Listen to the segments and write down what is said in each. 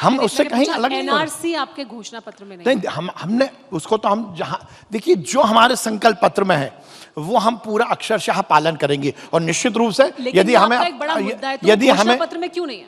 हम उससे कहीं अलग नहीं। एनआरसी आपके घोषणा पत्र में नहीं, हमने उसको तो हम जहां देखिए जो हमारे संकल्प पत्र में है वो हम पूरा अक्षरशः पालन करेंगे। और निश्चित रूप से यदि हमें यदि हमें पत्र में क्यों नहीं है,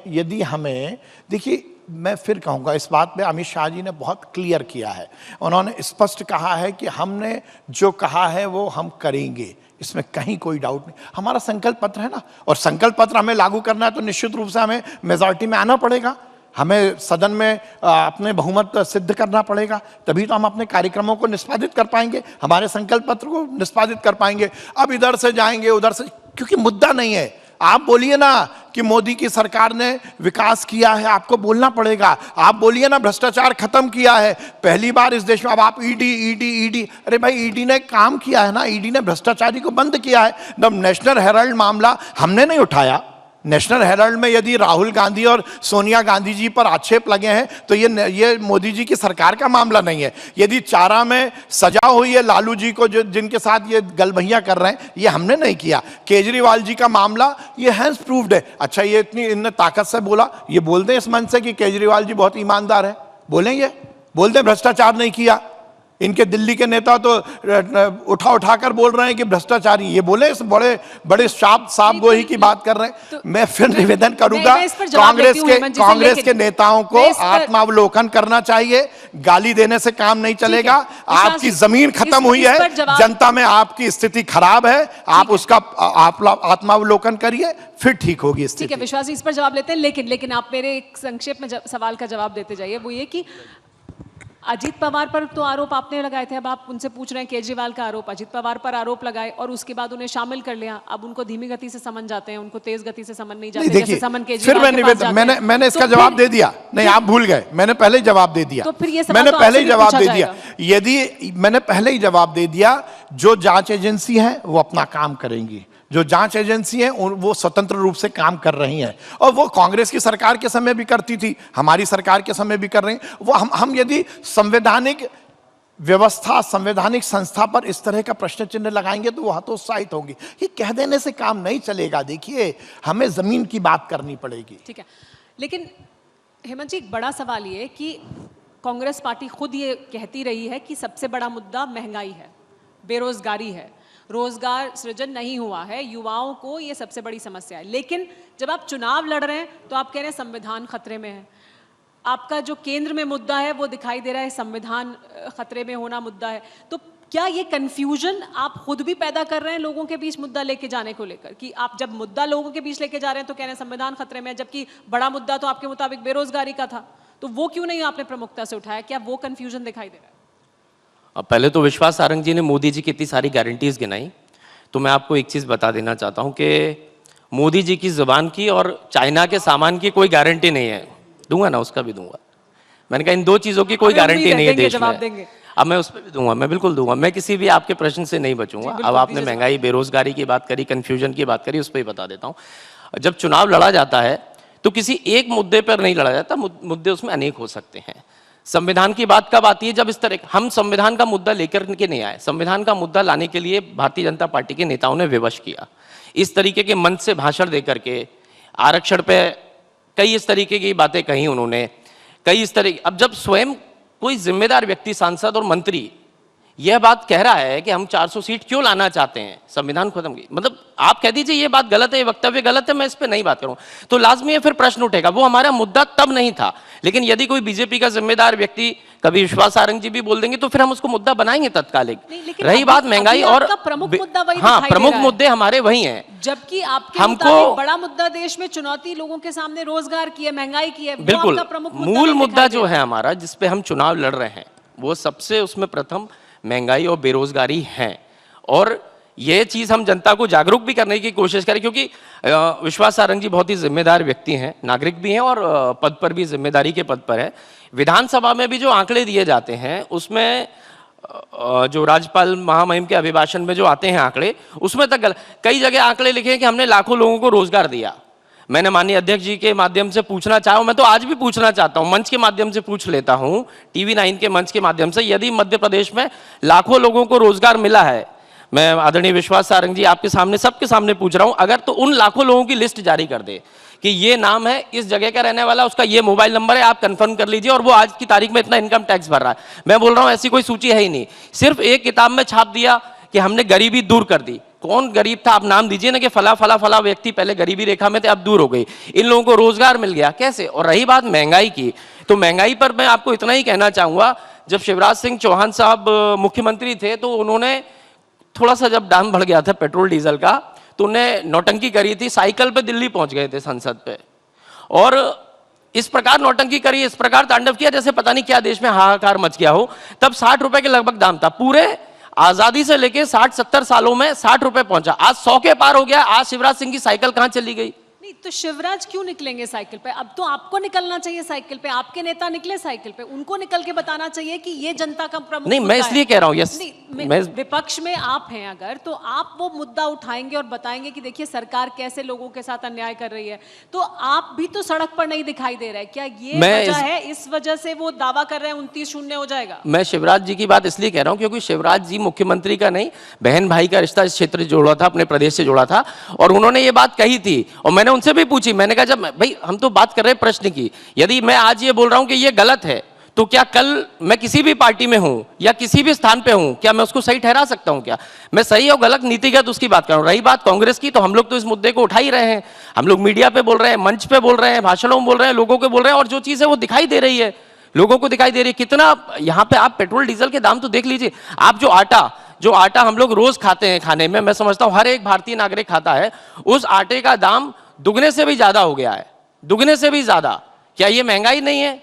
यदि हमें देखिए, मैं फिर कहूंगा इस बात पे अमित शाह जी ने बहुत क्लियर किया है। उन्होंने स्पष्ट कहा है कि हमने जो कहा है वो हम करेंगे, इसमें कहीं कोई डाउट नहीं। हमारा संकल्प पत्र है ना, और संकल्प पत्र हमें लागू करना है तो निश्चित रूप से हमें मेजॉरिटी में आना पड़ेगा, हमें सदन में अपने बहुमत सिद्ध करना पड़ेगा, तभी तो हम अपने कार्यक्रमों को निष्पादित कर पाएंगे, हमारे संकल्प पत्र को निष्पादित कर पाएंगे। अब इधर से जाएंगे उधर से, क्योंकि मुद्दा नहीं है। आप बोलिए ना कि मोदी की सरकार ने विकास किया है, आपको बोलना पड़ेगा। आप बोलिए ना भ्रष्टाचार खत्म किया है, पहली बार इस देश में। अब आप ईडी, अरे भाई ईडी ने काम किया है ना, ईडी ने भ्रष्टाचारी को बंद किया है। जब नेशनल हेराल्ड मामला हमने नहीं उठाया, नेशनल हेराल्ड में यदि राहुल गांधी और सोनिया गांधी जी पर आक्षेप लगे हैं तो ये मोदी जी की सरकार का मामला नहीं है। यदि चारा में सजा हुई है लालू जी को, जो जिनके साथ ये गलभैया कर रहे हैं, ये हमने नहीं किया। केजरीवाल जी का मामला ये हैज प्रूव्ड है। अच्छा, ये इतनी इनने ताकत से बोला, ये बोल दें इस मंच से कि केजरीवाल जी बहुत ईमानदार है, बोलेंगे, बोल दें भ्रष्टाचार नहीं किया। इनके दिल्ली के नेता तो उठा कर बोल रहे हैं कि भ्रष्टाचारी, ये बोले इस बड़े बड़े साफ गोही की बात कर रहे हैं। तो मैं फिर निवेदन करूंगा कांग्रेस के नेताओं को आत्मावलोकन करना चाहिए, गाली देने से काम नहीं चलेगा। आपकी जमीन खत्म हुई है, जनता में आपकी स्थिति खराब है, आप उसका आत्मावलोकन करिए, फिर ठीक होगी स्थिति। ठीक है विश्वास जी, इस पर जवाब लेते हैं, लेकिन आप मेरे एक संक्षेप में सवाल का जवाब देते जाइए। वो ये कि अजीत पवार पर तो आरोप आपने लगाए थे, अब आप उनसे पूछ रहे हैं केजरीवाल का आरोप, अजीत पवार पर आरोप लगाए और उसके बाद उन्हें शामिल कर लिया। अब उनको धीमी गति से समन जाते हैं, उनको तेज गति से समन नहीं जाते, जैसे समन केजरीवाल के पास जाते हैं। मैंने इसका जवाब दे दिया। नहीं, आप भूल गए, मैंने पहले ही जवाब दे दिया। तो फिर ये मैंने पहले ही जवाब दे दिया। यदि मैंने पहले ही जवाब दे दिया, जो जांच एजेंसी है वो अपना काम करेंगी, जो जांच एजेंसी है वो स्वतंत्र रूप से काम कर रही हैं, और वो कांग्रेस की सरकार के समय भी करती थी, हमारी सरकार के समय भी कर रही हैं। वो हम यदि संवैधानिक व्यवस्था, संवैधानिक संस्था पर इस तरह का प्रश्न चिन्ह लगाएंगे तो वो हतोत्साहित होंगी। ये कह देने से काम नहीं चलेगा। देखिए, हमें जमीन की बात करनी पड़ेगी। ठीक है, लेकिन हेमंत जी, एक बड़ा सवाल ये कि कांग्रेस पार्टी खुद ये कहती रही है कि सबसे बड़ा मुद्दा महंगाई है, बेरोजगारी है, रोजगार सृजन नहीं हुआ है, युवाओं को ये सबसे बड़ी समस्या है। लेकिन जब आप चुनाव लड़ रहे हैं तो आप कह रहे हैं संविधान खतरे में है। आपका जो केंद्र में मुद्दा है वो दिखाई दे रहा है संविधान खतरे में होना मुद्दा है। तो क्या ये कंफ्यूजन आप खुद भी पैदा कर रहे हैं लोगों के बीच मुद्दा लेके जाने को लेकर, कि आप जब मुद्दा लोगों के बीच लेके जा रहे हैं तो कह रहे हैं संविधान खतरे में है, जबकि बड़ा मुद्दा तो आपके मुताबिक बेरोजगारी का था, तो वो क्यों नहीं आपने प्रमुखता से उठाया? क्या वो कंफ्यूजन दिखाई दे रहा है? अब पहले तो विश्वास सारंग जी ने मोदी जी की इतनी सारी गारंटीज गिनाई, तो मैं आपको एक चीज़ बता देना चाहता हूं कि मोदी जी की ज़ुबान की और चाइना के सामान की कोई गारंटी नहीं है। दूंगा ना, उसका भी दूंगा। मैंने कहा इन दो चीज़ों की कोई गारंटी नहीं है देश में। अब मैं उस पर भी दूंगा, मैं बिल्कुल दूंगा, मैं किसी भी आपके प्रश्न से नहीं बचूंगा। अब आपने महंगाई, बेरोजगारी की बात करी, कन्फ्यूजन की बात करी, उस पर ही बता देता हूँ। जब चुनाव लड़ा जाता है तो किसी एक मुद्दे पर नहीं लड़ा जाता, मुद्दे उसमें अनेक हो सकते हैं। संविधान की बात कब आती है? जब इस तरह हम संविधान का मुद्दा लेकर के नहीं आए। संविधान का मुद्दा लाने के लिए भारतीय जनता पार्टी के नेताओं ने विवश किया, इस तरीके के मंच से भाषण देकर के आरक्षण पे कई इस तरीके की बातें कही उन्होंने, कई इस तरह। अब जब स्वयं कोई जिम्मेदार व्यक्ति, सांसद और मंत्री यह बात कह रहा है कि हम 400 सीट क्यों लाना चाहते हैं, संविधान खत्म की, मतलब आप कह दीजिए ये बात गलत है, ये वक्तव्य गलत है, मैं इस पे नहीं बात करूं, तो लाजमी है फिर प्रश्न उठेगा। वो हमारा मुद्दा तब नहीं था, लेकिन यदि कोई बीजेपी का जिम्मेदार व्यक्ति, कभी विश्वास सारंग जी भी बोल देंगे तो फिर हम उसको मुद्दा बनाएंगे तत्कालिक। रही बात महंगाई और प्रमुख मुद्दा वही, हाँ, प्रमुख मुद्दे हमारे वही हैं, जबकि आपके हमको बड़ा मुद्दा देश में चुनौती लोगों के सामने रोजगार की है, महंगाई की है। बिल्कुल, मूल मुद्दा जो है हमारा, जिसपे हम चुनाव लड़ रहे हैं, वो सबसे उसमें प्रथम महंगाई और बेरोजगारी हैं। और ये चीज़ हम जनता को जागरूक भी करने की कोशिश करें, क्योंकि विश्वास सारंग जी बहुत ही जिम्मेदार व्यक्ति हैं, नागरिक भी हैं और पद पर भी जिम्मेदारी के पद पर है। विधानसभा में भी जो आंकड़े दिए जाते हैं उसमें, जो राज्यपाल महामहिम के अभिभाषण में जो आते हैं आंकड़े, उसमें तक कई जगह आंकड़े लिखे हैं कि हमने लाखों लोगों को रोजगार दिया। मैंने माननीय अध्यक्ष जी के माध्यम से पूछना चाहूँ, मैं तो आज भी पूछना चाहता हूँ, मंच के माध्यम से पूछ लेता हूँ, टीवी 9 के मंच के माध्यम से, यदि मध्य प्रदेश में लाखों लोगों को रोजगार मिला है, मैं आदरणीय विश्वास सारंग जी आपके सामने, सबके सामने पूछ रहा हूँ, अगर तो उन लाखों लोगों की लिस्ट जारी कर दे कि ये नाम है, इस जगह का रहने वाला, उसका ये मोबाइल नंबर है, आप कंफर्म कर लीजिए और वो आज की तारीख में इतना इनकम टैक्स भर रहा है। मैं बोल रहा हूं ऐसी कोई सूची है ही नहीं, सिर्फ एक किताब में छाप दिया कि हमने गरीबी दूर कर दी। कौन गरीब था आप नाम दीजिए ना, कि फला फला फला व्यक्ति पहले गरीबी रेखा में थे, अब दूर हो गई। इन लोगों को रोजगार मिल गया, कैसे? और रही बात महंगाई की, तो महंगाई पर मैं आपको इतना ही कहना चाहूंगा, जब शिवराज सिंह चौहान साहब मुख्यमंत्री थे तो उन्होंने थोड़ा सा जब दाम बढ़ गया था पेट्रोल डीजल का, तो उन्हें नौटंकी करी थी, साइकिल पे दिल्ली पहुंच गए थे संसद पे, और इस प्रकार नौटंकी करी, इस प्रकार तांडव किया जैसे पता नहीं क्या देश में हाहाकार मच गया हो। तब 60 रुपए के लगभग दाम था, पूरे आजादी से लेके 60-70 सालों में 60 रुपए पहुंचा, आज 100 के पार हो गया। आज शिवराज सिंह की साइकिल कहां चली गई? नहीं तो शिवराज क्यों निकलेंगे साइकिल पे? अब तो आपको निकलना चाहिए साइकिल पे, आपके नेता निकले साइकिल पे, उनको निकल के बताना चाहिए कि ये जनता का प्रमुख नहीं, मैं मुद्दा इसलिए है। कह रहा हूं, यस, मैं विपक्ष में आप हैं अगर, तो आप वो मुद्दा उठाएंगे और बताएंगे कि देखिए सरकार कैसे लोगों के साथ अन्याय कर रही है, तो आप भी तो सड़क पर नहीं दिखाई दे रहे। क्या ये वजह है, इस वजह से वो दावा कर रहे हैं 29-0 हो जाएगा? मैं शिवराज जी की बात इसलिए कह रहा हूं क्योंकि शिवराज जी मुख्यमंत्री का नहीं, बहन भाई का रिश्ता इस क्षेत्र से जोड़ा था, अपने प्रदेश से जोड़ा था, और उन्होंने ये बात कही थी और मैंने उनसे भी पूछी। मैंने कहा जब भाई हम तो बात कर रहे हैं प्रश्न की, यदि मैं आज ये बोल रहा हूं कि ये गलत है, तो क्या कल मैं किसी भी पार्टी में हूं या किसी भी स्थान पे हूं, क्या मैं उसको सही ठहरा सकता हूं? क्या मैं सही और गलत नीतिगत उसकी बात कर रहा हूं। रही बात कांग्रेस की, तो हम लोग तो इस मुद्दे को उठा ही रहे हैं, हम लोग मीडिया पे बोल रहे हैं, मंच पे बोल रहे हैं, भाषणों में बोल रहे हैं, लोगों को बोल रहे हैं, और जो चीज है वो दिखाई दे रही है, लोगों को दिखाई दे रही है। कितना यहां पे आप पेट्रोल डीजल के दाम तो देख लीजिए। आप जो आटा हम लोग रोज खाते हैं खाने में, मैं समझता हूं हर एक भारतीय नागरिक खाता है, उस आटे का दाम दुगने से भी ज्यादा हो गया है, दुगने से भी ज्यादा। क्या ये महंगाई नहीं है?